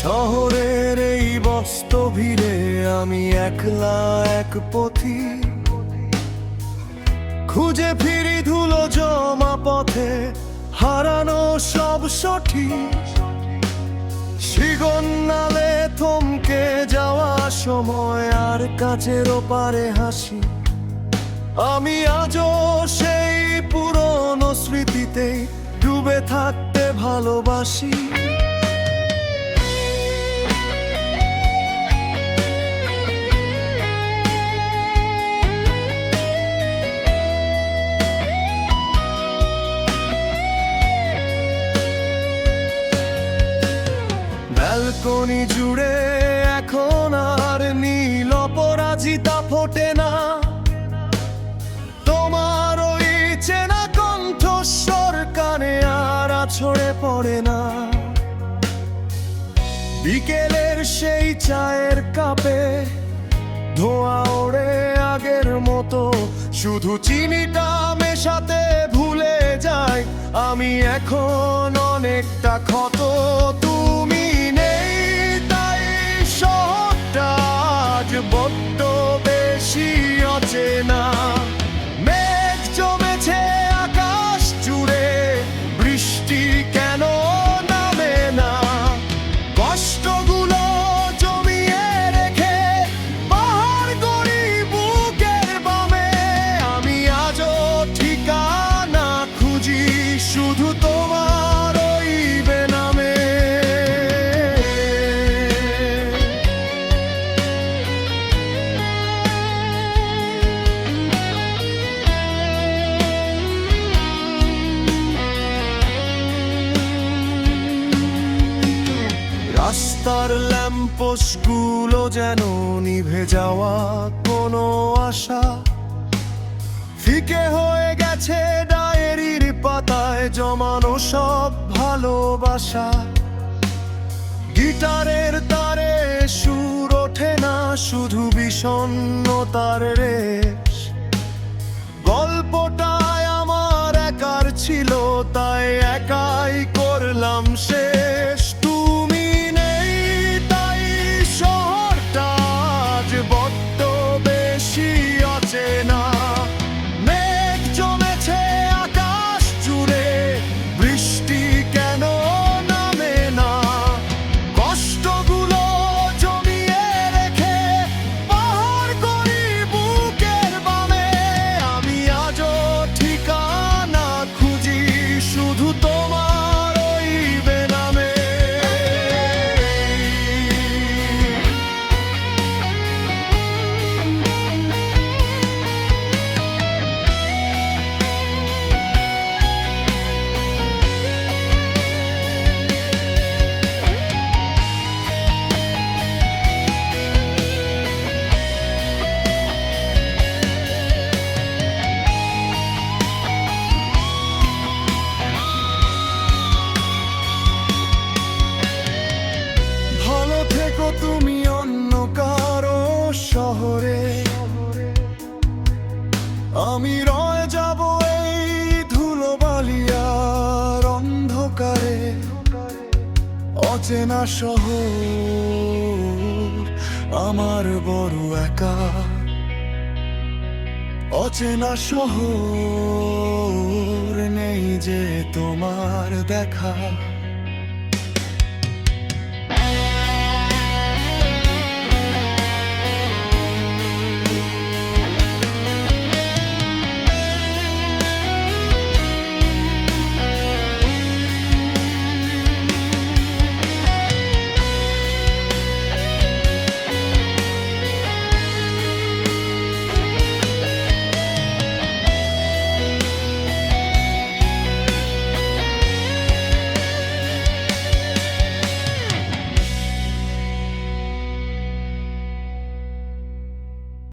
শহরের এই বস্ত ভিড়ে আমি একলা এক পথিক, খুঁজে ফিরি ধুলো জমা পথে হারানো সব সঠিক। শিগন্নালে থমকে যাওয়া সময় আর কাছের ওপারে হাসি। আমি আজও সেই পুরনো স্মৃতিতেই ডুবে থাকতে ভালোবাসি। ব্যালকনি জুড়ে এখন আর নীল অপরাজিতা ফোটে না। তোমার ওই চেনা কণ্ঠস্বর কানে আর আছড়ে পড়ে না। বিকেলের সেই চায়ের কাপে ধোঁয়া ওড়ে আগের মতো, শুধু চিনিটা মেশাতে ভুলে যাই আমি এখন অনেকটা ক্ষত। তুমি নেই তাই শহরটা আজ বড্ড বেশি অচেনা। মেঘ জমেছে আকাশ জুড়ে, বৃষ্টি কেন নামে না। কষ্টগুলো জমিয়ে রেখে পাহাড় গড়ি বুকের বামে। আমি আজও ঠিকানা খুঁজি শুধু তোমার ওই বেনামে। রাস্তার ল্যাম্পোস্টগুলো যেন নিভে যাওয়া কোনো আশা। ফিকে হয়ে গেছে ডায়েরির পাতায় জমানো সব ভালোবাসা। গিটারের তারে সুর ওঠে না, শুধু বিষণ্ণতার রেশ। গল্পটায় আমার একার ছিল, তাই একাই করলাম শেষ। তুমি নেই তাই শহরটা আজ বড্ড বেশি অচেনা। মেঘ জমেছে আকাশ জুড়ে, বৃষ্টি কেন নামে না। কষ্টগুলো জমিয়ে রেখে পাহাড় গড়ি বুকের বামে। আমি আজও ঠিকানা খুঁজি শুধু তোমার ওই বেনামে। ভালো থেকো তুমি অন্য কারো শহরে, আমি রয়ে যাব এই ধুলোবালিয়ার অন্ধকারে। অচেনা শহর আমার বড় একা। অচেনা শহর নেই যে তোমার দেখা।